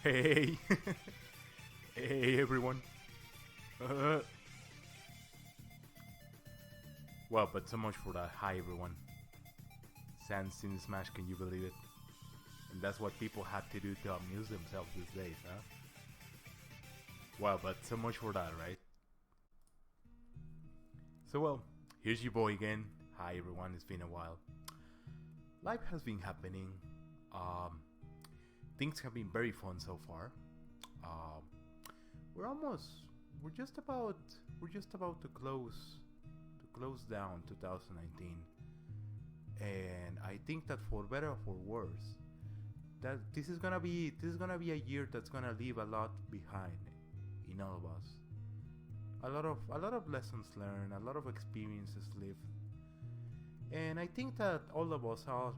Hey, hey everyone. Uh, well, but so much for that. Hi everyone. Sans in Smash, can you believe it? And that's what people have to do to amuse themselves these days, huh? Well, but so much for that, right? So well, here's your boy again. Hi everyone, it's been a while. Life has been happening. Um, Things have been very fun so far. Um, we're almost, we're just about to close down 2019, and I think that for better or for worse, that this is gonna be a year that's gonna leave a lot behind in all of us. A lot of lessons learned, a lot of experiences lived, and I think that all of us are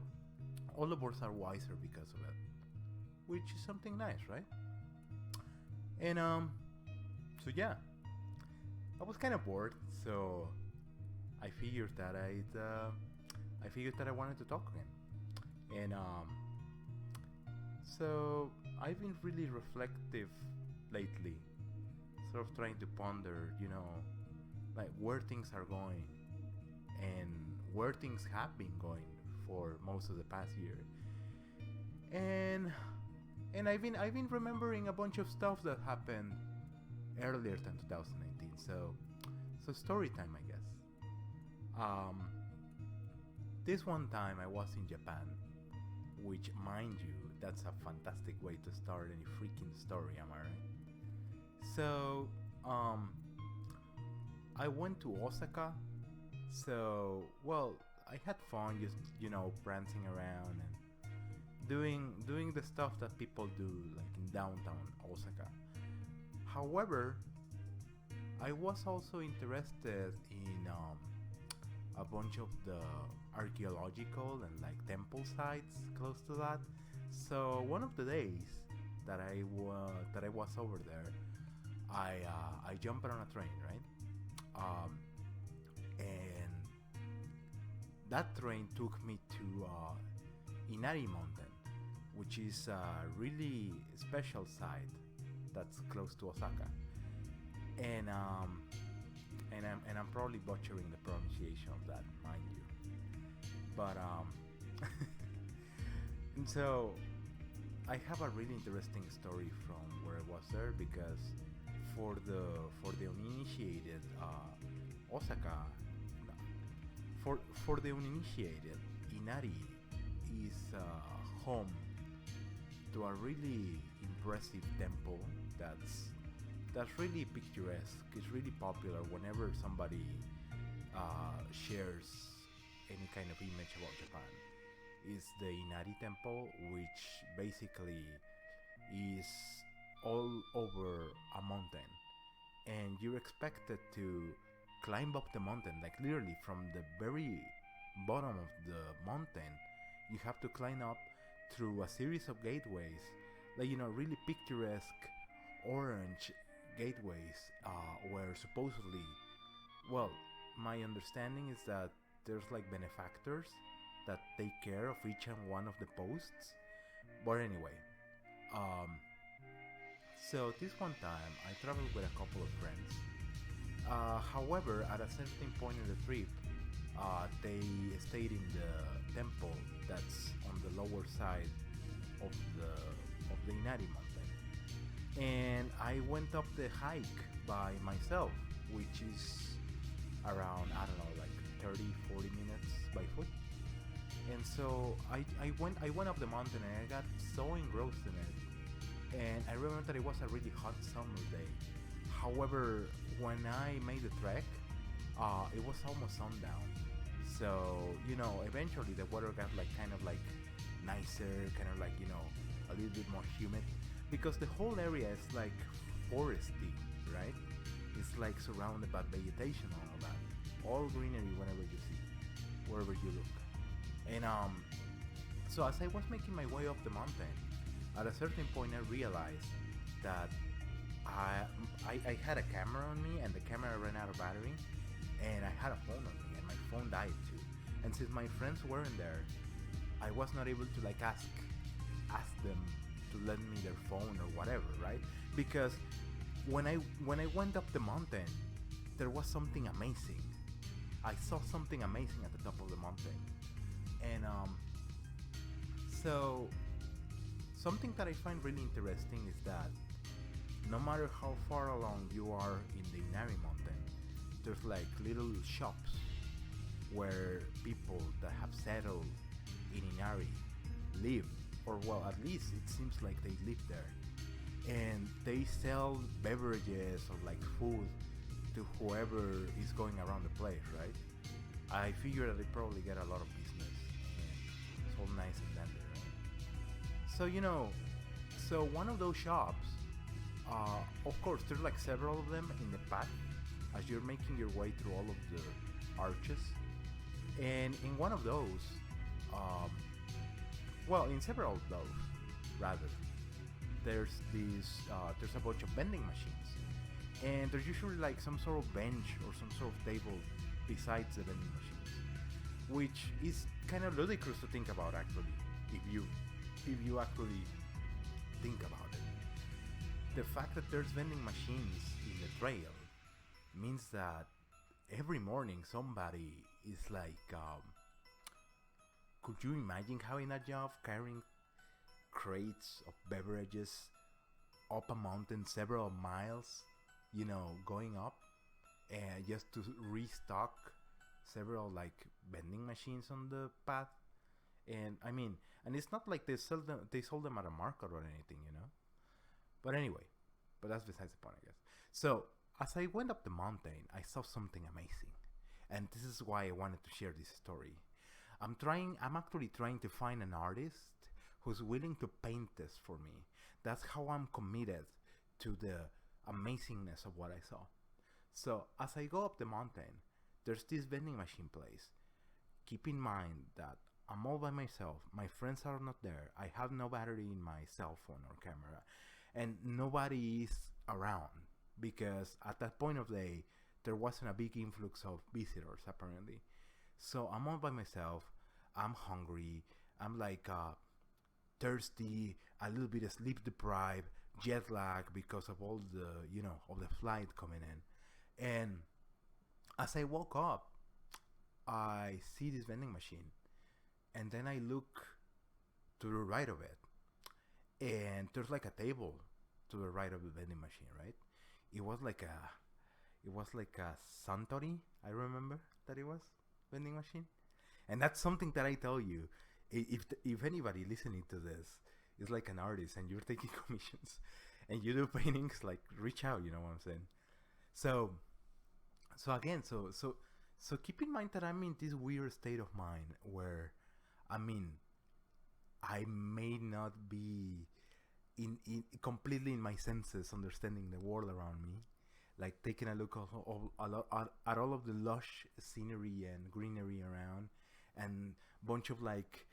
wiser because of it, which is something nice, right? And so yeah, I was kind of bored, so I figured that I wanted to talk again, and so I've been really reflective lately, sort of trying to ponder, like where things are going and where things have been going for most of the past year, and I've been remembering a bunch of stuff that happened earlier than 2019. So story time, I guess. Um, this one time I was in Japan, which, mind you, that's a fantastic way to start any freaking story, am I right? So, um, I went to Osaka. So, well, I had fun just, prancing around and doing the stuff that people do like in downtown Osaka. However, I was also interested in a bunch of the archaeological and like temple sites close to that. So one of the days that I was over there, I jumped on a train, right? Um, and that train took me to Inari Mountain, which is a really special site that's close to Osaka. And I'm probably butchering the pronunciation of that, mind you. But and so I have a really interesting story from where I was there, because for the uninitiated, Osaka, no, for the uninitiated, Inari is home to a really impressive temple that's really picturesque. It's really popular whenever somebody shares any kind of image about Japan. Is the Inari Temple, which basically is all over a mountain, and you're expected to climb up the mountain, like literally from the very bottom of the mountain. You have to climb up through a series of gateways, like really picturesque orange gateways, where supposedly, well, my understanding is that there's like benefactors that take care of each and one of the posts. But anyway, um, so this one time I traveled with a couple of friends. However, at a certain point in the trip, they stayed in the temple that's on the lower side of the Inari mountain, and I went up the hike by myself, which is around, I don't know, like 30, 40 minutes by foot. And so I went up the mountain, and I got so engrossed in it. And I remember that it was a really hot summer day. However, when I made the trek, it was almost sundown. So eventually the weather got like kind of like nicer, kind of like a little bit more humid, because the whole area is like foresty, right? It's like surrounded by vegetation and all that, all greenery whenever you see, wherever you look. And so as I was making my way up the mountain, at a certain point I realized that I had a camera on me, and the camera ran out of battery, and I had a phone on me, and my phone died too. And since my friends weren't there, I was not able to like ask them to lend me their phone or whatever, right? Because when I went up the mountain, there was something amazing. I saw something amazing at the top of the mountain, and so something that I find really interesting is that no matter how far along you are in the Inari Mountain, there's like little shops where people that have settled in Inari live, or well, at least it seems like they live there, and they sell beverages or like food to whoever is going around the place, right? I figure that they probably get a lot of business, and it's all nice and dandy, right? So so one of those shops, of course, there's like several of them in the path as you're making your way through all of the arches, and in one of those, um, well, in several of those, rather, there's a bunch of vending machines, and there's usually like some sort of bench or some sort of table besides the vending machines, which is kind of ludicrous to think about actually, if you actually think about it. The fact that there's vending machines in the trail means that every morning somebody is like, could you imagine having a job carrying crates of beverages up a mountain several miles, going up, and just to restock several like vending machines on the path? And I mean, and it's not like they sold them at a market or anything. But anyway, but that's besides the point, I guess. So as I went up the mountain, I saw something amazing, and this is why I wanted to share this story. I'm actually trying to find an artist who's willing to paint this for me. That's how I'm committed to the amazingness of what I saw. So as I go up the mountain, there's this vending machine place. Keep in mind that I'm all by myself. My friends are not there. I have no battery in my cell phone or camera, and nobody is around because at that point of day there wasn't a big influx of visitors apparently. So I'm all by myself. I'm hungry. I'm like thirsty, a little bit sleep deprived, jet lag because of all the of the flight coming in. And as I woke up, I see this vending machine, and then I look to the right of it, and there's like a table to the right of the vending machine, right? It was like a Suntory. I remember that it was vending machine, and that's something that I tell you. If anybody listening to this is like an artist and you're taking commissions and you do paintings, like reach out. You know what I'm saying? So again, so keep in mind that I'm in this weird state of mind where, I mean, I may not be in completely in my senses, understanding the world around me, like taking a look at all of the lush scenery and greenery around, and bunch of like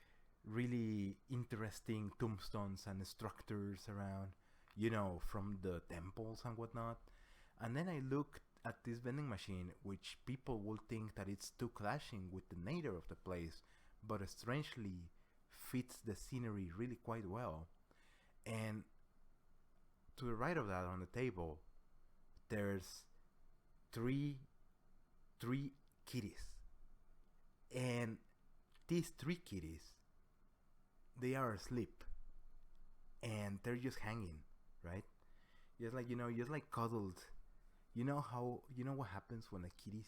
really interesting tombstones and structures around, from the temples and whatnot. And then I looked at this vending machine, which people will think that it's too clashing with the nature of the place, but strangely fits the scenery really quite well. And to the right of that on the table, there's three three kitties, and these three kitties, they are asleep, and they're just hanging, right? Just like just like cuddled. What happens when the kitties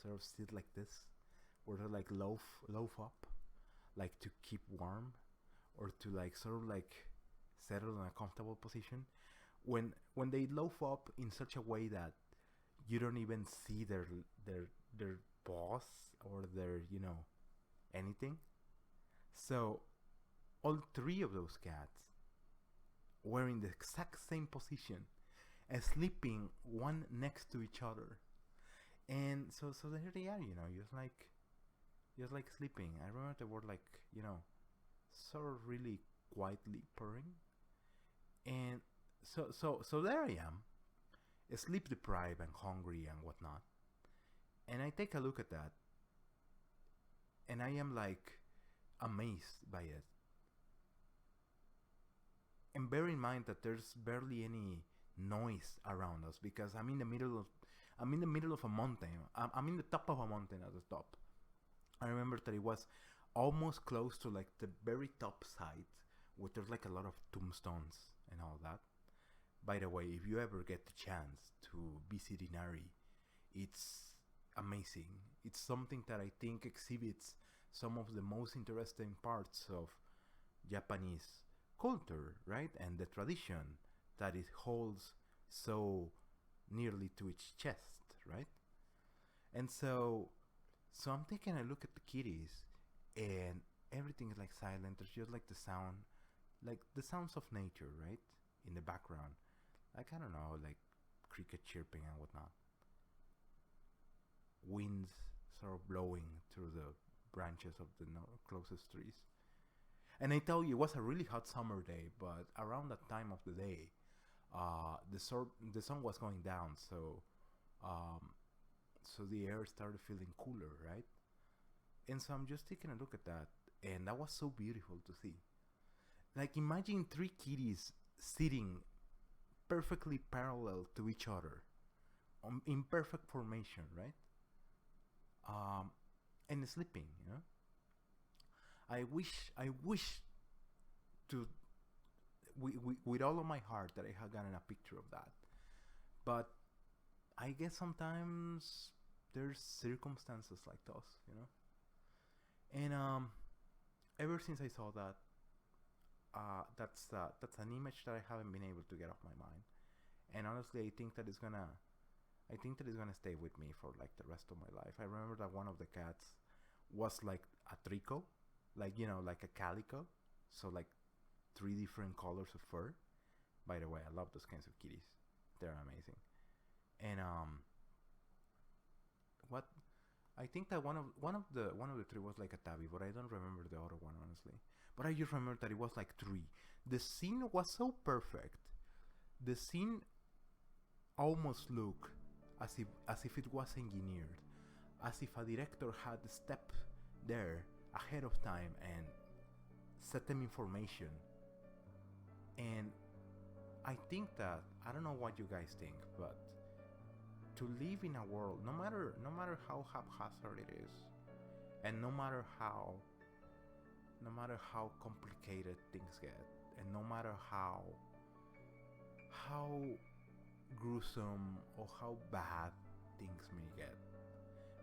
sort of sit like this, or they like loaf up, like to keep warm, or to like sort of like settle in a comfortable position. When they loaf up in such a way that you don't even see their paws or their anything. So all three of those cats were in the exact same position, sleeping one next to each other. And so there they are, just like sleeping. I remember the word, like, sort of really quietly purring. And so there I am, sleep deprived and hungry and whatnot. And I take a look at that, and I am like amazed by it. and bear in mind that there's barely any noise around us because I'm in the middle of a mountain. I'm in the top of a mountain at the top. I remember that it was almost close to like the very top side where there's like a lot of tombstones and all that. By the way, if you ever get the chance to visit Inari, it's amazing. It's something that I think exhibits some of the most interesting parts of Japanese culture, right? And the tradition that it holds so nearly to its chest, right? And so I'm taking a look at the kitties, and everything is like silent. There's just like the sound, like the sounds of nature, right, in the background. Like I don't know, like cricket chirping and whatnot. Winds sort of blowing through the branches of the closest trees. And I tell you, it was a really hot summer day, but around that time of the day, the sun was going down, um, so the air started feeling cooler, right? And so I'm just taking a look at that, and that was so beautiful to see. Like imagine three kitties sitting perfectly parallel to each other, in perfect formation, right? Um, and sleeping, you know. I wish to, with all of my heart, that I had gotten a picture of that. But I guess sometimes there's circumstances like those, you know. And ever since I saw that, that's an image that I haven't been able to get off my mind. And honestly, I think that it's gonna stay with me for like the rest of my life. I remember that one of the cats was like a trico, like you know, like a calico, so like three different colors of fur. By the way, I love those kinds of kitties; they're amazing. And what I think that one of the three was like a tabby, but I don't remember the other one honestly. But I just remember that it was like three. The scene was so perfect. The scene almost looked as if it was engineered, as if a director had stepped there ahead of time and set them information. And I think that I don't know what you guys think, but to live in a world, no matter how haphazard it is, and no matter how complicated things get, and no matter how gruesome or how bad things may get,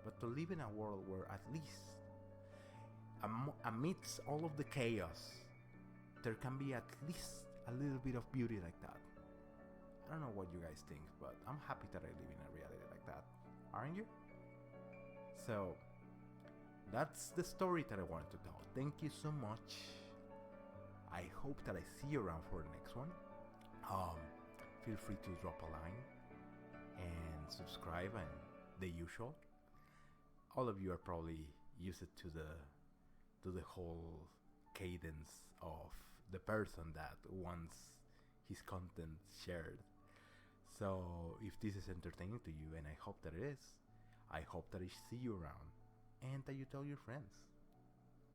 but to live in a world where at least amidst all of the chaos, there can be at least a little bit of beauty like that. I don't know what you guys think, but I'm happy that I live in a reality like that. Aren't you? So, that's the story that I wanted to tell. Thank you so much. I hope that I see you around for the next one. Um, Feel free to drop a line and subscribe and the usual. All of you are probably used to the whole cadence of the person that wants his content shared. So if this is entertaining to you, and I hope that it is, I hope that I see you around and that you tell your friends.